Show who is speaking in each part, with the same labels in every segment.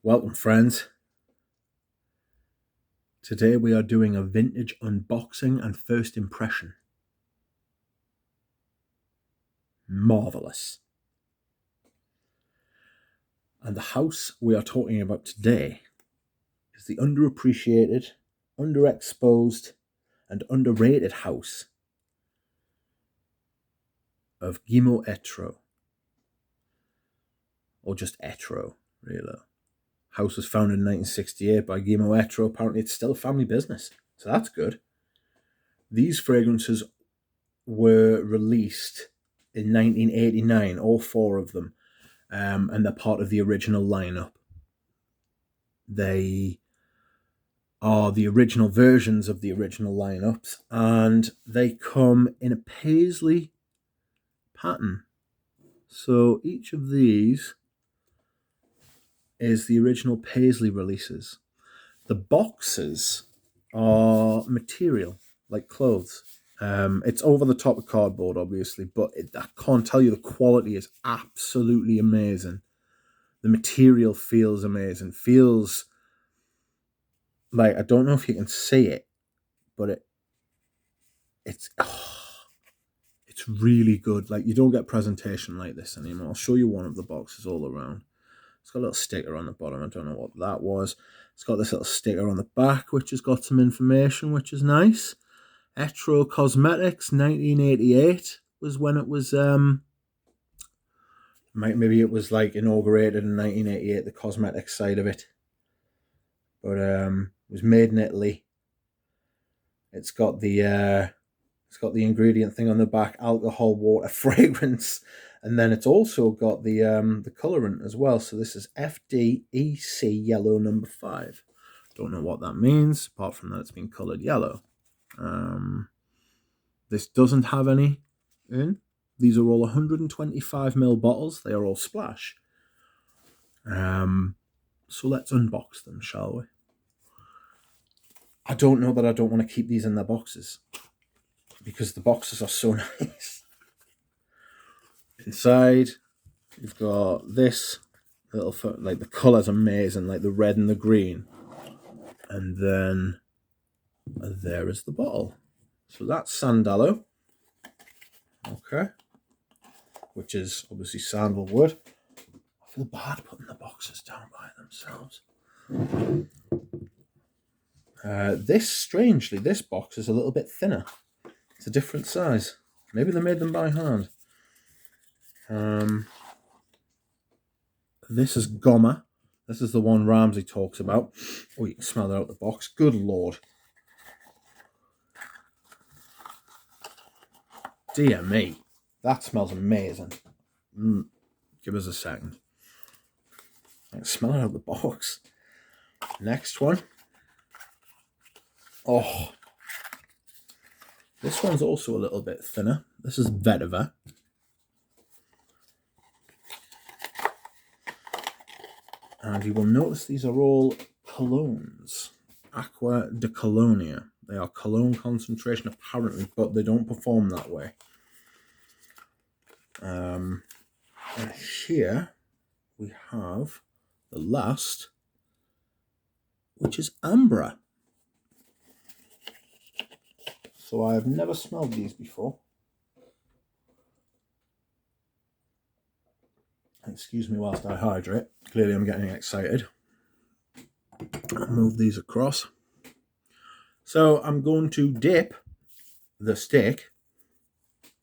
Speaker 1: Welcome, friends. Today we are doing a vintage unboxing and first impression. Marvellous. And the house we are talking about today is the underappreciated, underexposed, and underrated house of Gomer Etro. Or just Etro, really. House was founded in 1968 by Gomer Etro. Apparently it's still a family business, so that's good. These fragrances were released in 1989, all four of them, and they're part of the original lineup. They are the original versions of the original lineups, and they come in a paisley pattern. So each of these is the original paisley releases. The boxes are material, like clothes. It's over the top of cardboard, obviously, but I can't tell you, the quality is absolutely amazing. The material feels amazing. Feels like, I don't know if you can see it, but it's really good. Like, you don't get presentation like this anymore. I'll show you one of the boxes all around. It's got a little sticker on the bottom. I don't know what that was. It's got this little sticker on the back, which has got some information, which is nice. Etro Cosmetics, 1988 was when it was, maybe it was like inaugurated in 1988, the cosmetics side of it. But it was made in Italy. It's got the ingredient thing on the back: alcohol, water, fragrance, and then it's also got the colorant as well. So this is FDEC yellow number 5. Don't know what that means, apart from that it's been colored yellow. This doesn't have any in. These are all 125ml bottles. They are all splash. So let's unbox them, shall we? I don't know that I don't want to keep these in their boxes, because the boxes are so nice. Inside, you've got this little, like, the colour's amazing, like the red and the green. And then there is the bottle. So that's Sandalo. Okay. Which is obviously sandalwood. I feel bad putting the boxes down by themselves. Strangely, this box is a little bit thinner. It's a different size. Maybe they made them by hand. This is Gomer. This is the one Ramsey talks about. Oh, you can smell it out the box. Good Lord. Dear me. That smells amazing. Give us a second. I can smell it out the box. Next one. Oh. This one's also a little bit thinner. This is Vetiver. And you will notice these are all colognes. Aqua de Colonia. They are cologne concentration, apparently, but they don't perform that way. And here we have the last, which is Ambra. So I have never smelled these before. Excuse me whilst I hydrate. Clearly I'm getting excited. I'll move these across. So I'm going to dip the stick,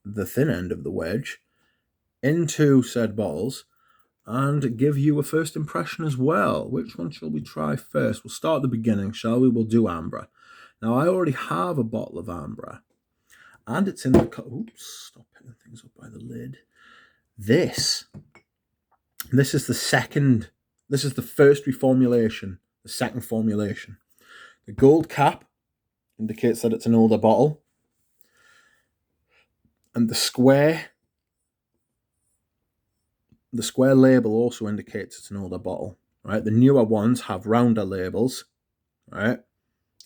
Speaker 1: the thin end of the wedge, into said bottles and give you a first impression as well. Which one shall we try first? We'll start at the beginning, shall we? We'll do Ambra. Now, I already have a bottle of Ambra, and it's in the... Oops, stop picking things up by the lid. This is the second... This is the first reformulation, the second formulation. The gold cap indicates that it's an older bottle, and the square label also indicates it's an older bottle, right? The newer ones have rounder labels, right?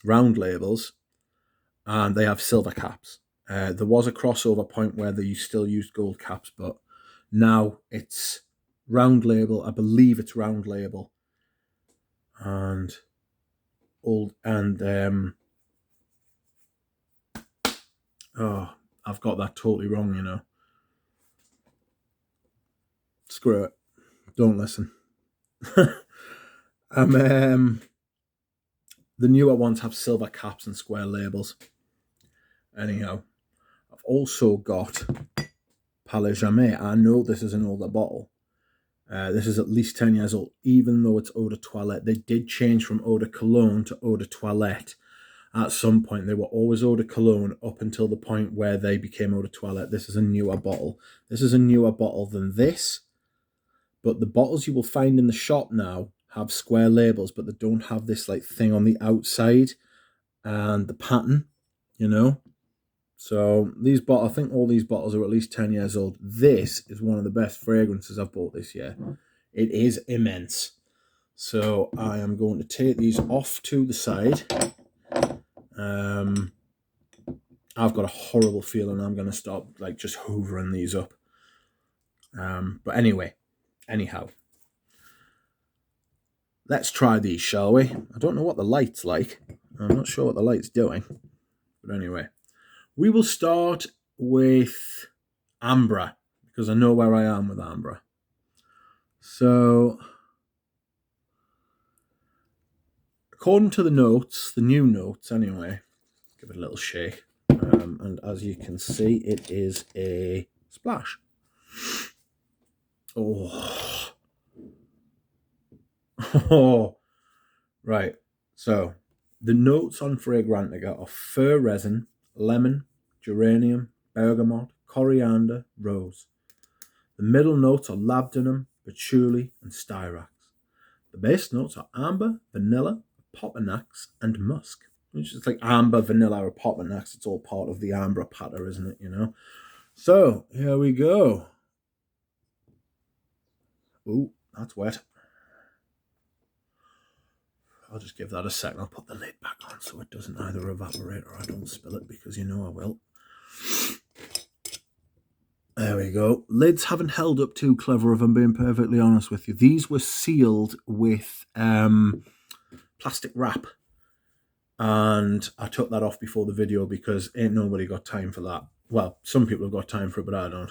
Speaker 1: Round labels, and they have silver caps. There was a crossover point where they still used gold caps, but now it's round label. I believe it's round label. and old and oh, I've got that totally wrong, you know. Screw it. Don't listen. The newer ones have silver caps and square labels. Anyhow, I've also got Palais Jamais. I know this is an older bottle. This is at least 10 years old, even though it's eau de toilette. They did change from eau de cologne to eau de toilette. At some point, they were always eau de cologne up until the point where they became eau de toilette. This is a newer bottle. This is a newer bottle than this, but the bottles you will find in the shop now have square labels, but they don't have this like thing on the outside and the pattern, you know. So these bottles, I think all these bottles are at least 10 years old. This is one of the best fragrances I've bought this year. It is immense. So I am going to take these off to the side. I've got a horrible feeling I'm going to stop like just hoovering these up. But anyhow, let's try these, shall we? I don't know what the light's like. I'm not sure what the light's doing. But anyway, we will start with Ambra, because I know where I am with Ambra. So, according to the notes, the new notes anyway, give it a little shake. And as you can see, it is a splash. Oh. Oh. Right. So, the notes on Fragrantica are fir resin, lemon, geranium, bergamot, coriander, rose. The middle notes are labdanum, patchouli, and styrax. The base notes are amber, vanilla, popanax, and musk. It's just like amber, vanilla, or popanax. It's all part of the Ambra patter, isn't it? You know. So here we go. Ooh, that's wet. I'll just give that a second. I'll put the lid back on so it doesn't either evaporate or I don't spill it, because you know I will. There we go. Lids haven't held up too clever, if I'm being perfectly honest with you. These were sealed with plastic wrap. And I took that off before the video because ain't nobody got time for that. Well, some people have got time for it, but I don't.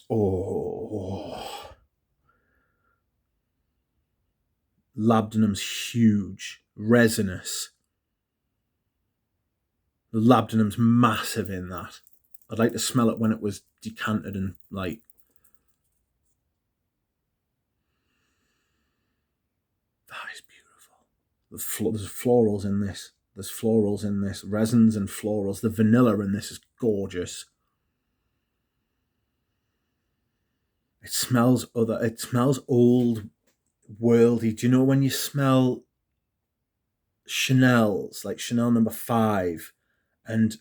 Speaker 1: Oh. Labdanum's huge. Resinous. The labdanum's massive in that. I'd like to smell it when it was decanted and like... That is beautiful. There's florals in this. There's florals in this. Resins and florals. The vanilla in this is gorgeous. It smells old worldy. Do you know when you smell Chanel's, like Chanel No. 5, and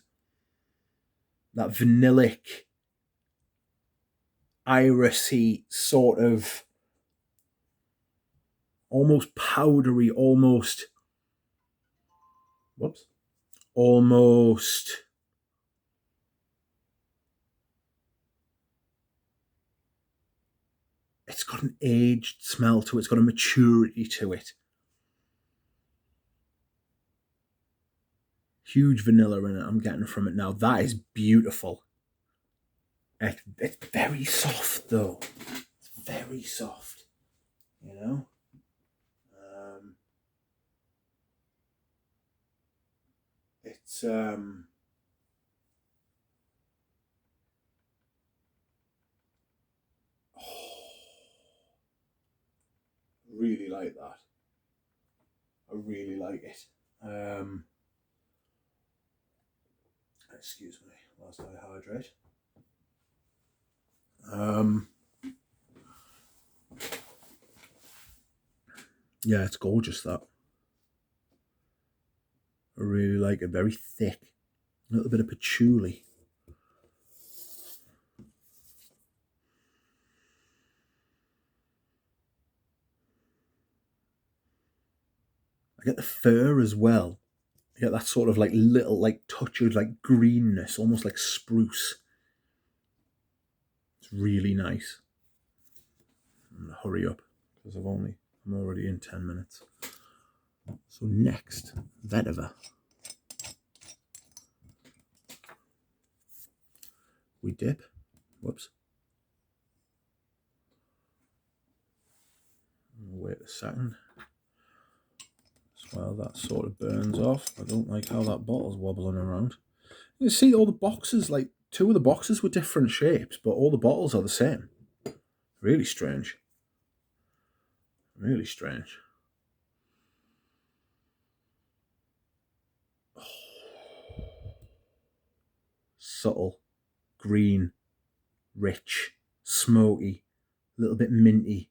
Speaker 1: that vanillic, irisy sort of, almost powdery, almost it's got an aged smell to it. It's got a maturity to it. Huge vanilla in it I'm getting from it now. That is beautiful. It's very soft though. It's very soft, you know. It's really like that. I really like it. Excuse me whilst I hydrate. Yeah, it's gorgeous, that. I really like it. Very thick. A little bit of patchouli. I get the fur as well. I get that sort of like little like touch of like greenness, almost like spruce. It's really nice. hurry up because I'm already in 10 minutes. So next, Vetiver. We dip. Whoops. Wait a second. While that sort of burns off. I don't like how that bottle's wobbling around. You see all the boxes, like 2 of the boxes were different shapes, but all the bottles are the same. Really strange. Really strange. Oh. Subtle, green, rich, smoky, a little bit minty.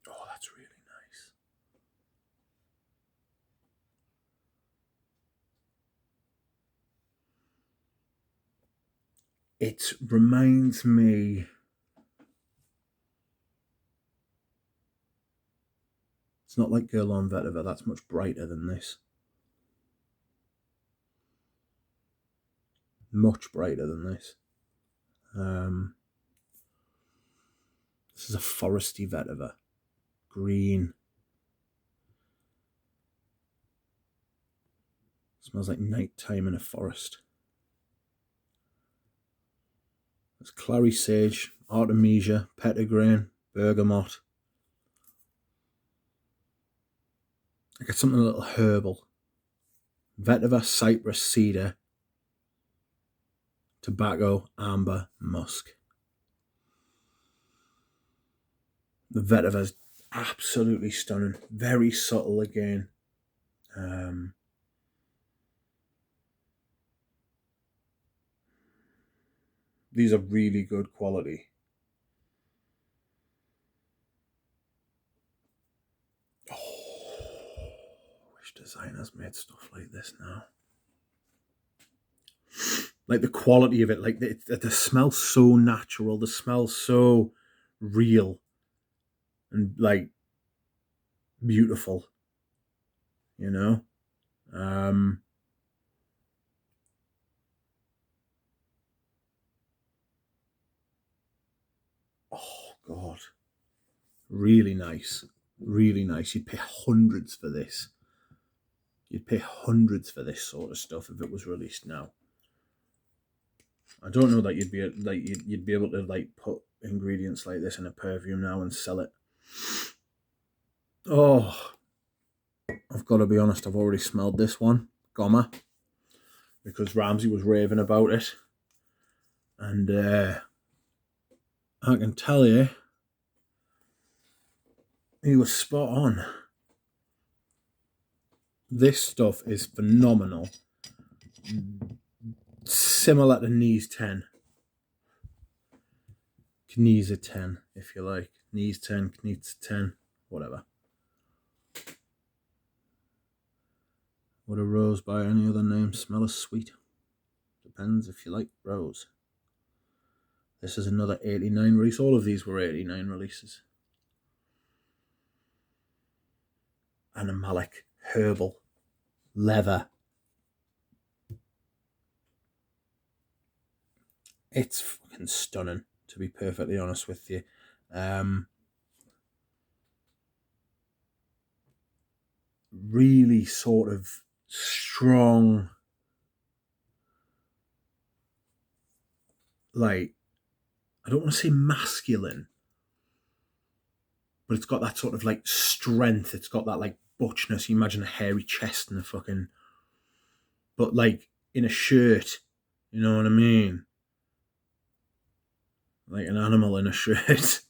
Speaker 1: Oh, that's really nice. It reminds me... It's not like Girl on Vetiver, that's much brighter than this. Much brighter than this. This is a foresty Vetiver. Green. Smells like nighttime in a forest. There's clary sage, artemisia, petitgrain, bergamot. I get something a little herbal. Vetiver, cypress, cedar, tobacco, amber, musk. The Vetiver's absolutely stunning. Very subtle again. These are really good quality. Oh, I wish designers made stuff like this now. Like the quality of it, like the smell's so natural, the smell's so real and like beautiful, you know. Oh God, really nice, really nice. You'd pay hundreds for this. You'd pay hundreds for this sort of stuff if it was released now. I don't know that you'd be able to like put ingredients like this in a perfume now and sell it. Oh, I've got to be honest, I've already smelled this one, Gomer, because Ramsey was raving about it. And I can tell you, he was spot on. This stuff is phenomenal. Similar to Knees 10. Knees 10, if you like. Knees 10, Knees 10, whatever. Would a rose by any other name smell as sweet? Depends if you like rose. This is another 89 release. All of these were 89 releases. Animalic, herbal, leather. It's fucking stunning, to be perfectly honest with you. Really sort of strong, like, I don't want to say masculine, but it's got that sort of like strength. It's got that like butchness. You imagine a hairy chest and a fucking, but like in a shirt, you know what I mean? Like an animal in a shirt.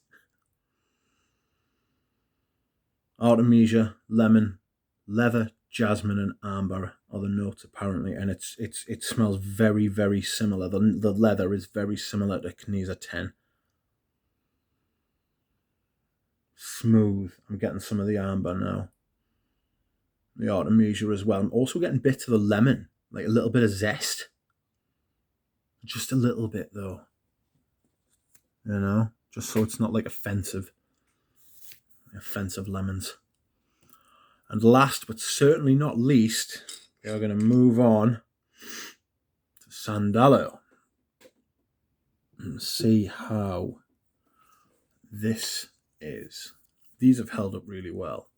Speaker 1: Artemisia, lemon, leather, jasmine, and amber are the notes apparently, and it smells very, very similar. The leather is very similar to Knisa 10. Smooth. I'm getting some of the amber now. The artemisia as well. I'm also getting bits of the lemon, like a little bit of zest. Just a little bit though. You know, just so it's not like offensive lemons. And last but certainly not least, we're going to move on to Sandalo. and see how this is. These have held up really well.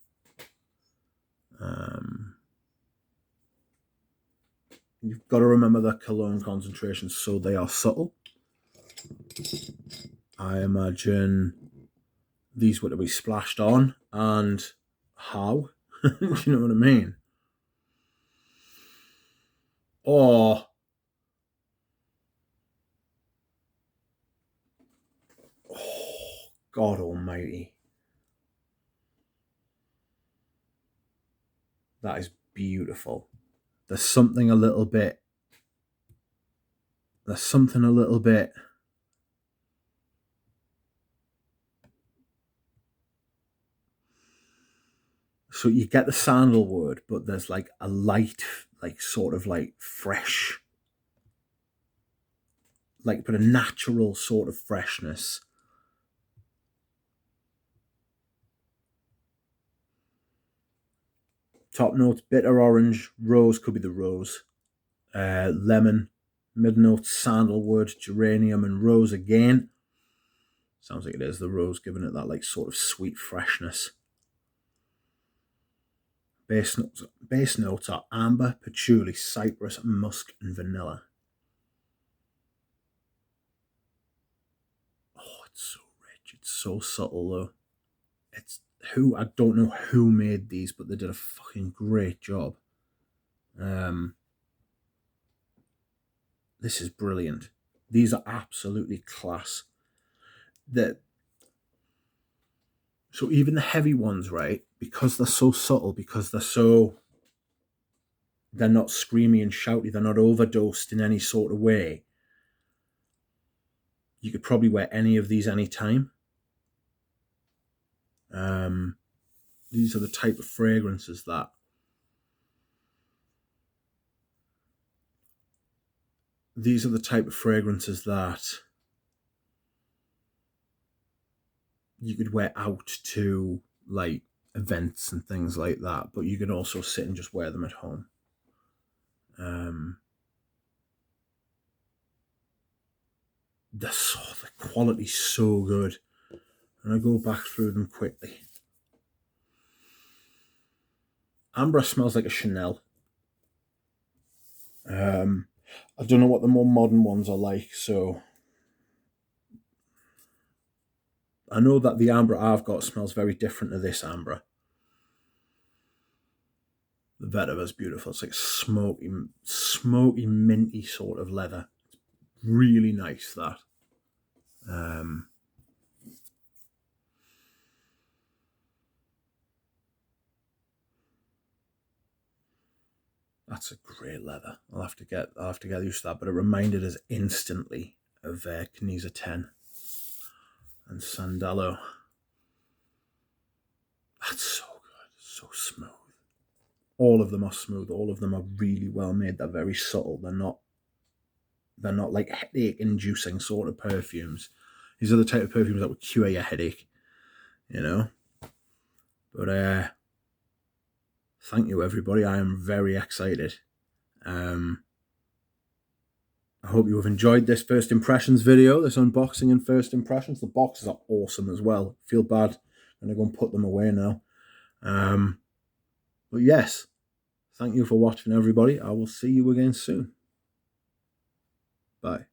Speaker 1: You've got to remember that cologne concentrations, so they are subtle. I imagine these were to be splashed on, and how? Do you know what I mean? Oh, God almighty. That is beautiful. There's something a little bit. So you get the sandalwood, but there's like a light, like sort of like fresh, like but a natural sort of freshness. Top notes: bitter orange, rose, could be the rose, lemon, mid notes: sandalwood, geranium, and rose again. Sounds like it is the rose, giving it that like sort of sweet freshness. Base notes are amber, patchouli, cypress, musk, and vanilla. Oh, it's so rich. It's so subtle though. I don't know who made these, but they did a fucking great job. This is brilliant. These are absolutely class. So even the heavy ones, right? Because they're so subtle, because they're not screamy and shouty, they're not overdosed in any sort of way. You could probably wear any of these anytime. These are the type of fragrances that you could wear out to like events and things like that, but you can also sit and just wear them at home. The quality's so good. And I go back through them quickly. Ambra smells like a Chanel. I don't know what the more modern ones are like, so I know that the Ambra I've got smells very different to this Ambra. The Vetiver's beautiful. It's like smoky, minty sort of leather. It's really nice, that. That's a great leather. I'll have to get used to that. But it reminded us instantly of Knisa 10 and Sandalo. That's so good, so smooth. All of them are smooth. All of them are really well made. They're very subtle. They're not like headache-inducing sort of perfumes. These are the type of perfumes that would cure your headache, you know. But thank you, everybody. I am very excited. I hope you have enjoyed this first impressions video, this unboxing and first impressions. The boxes are awesome as well. Feel bad. I'm going to go and put them away now. But yes, thank you for watching, everybody. I will see you again soon. Bye.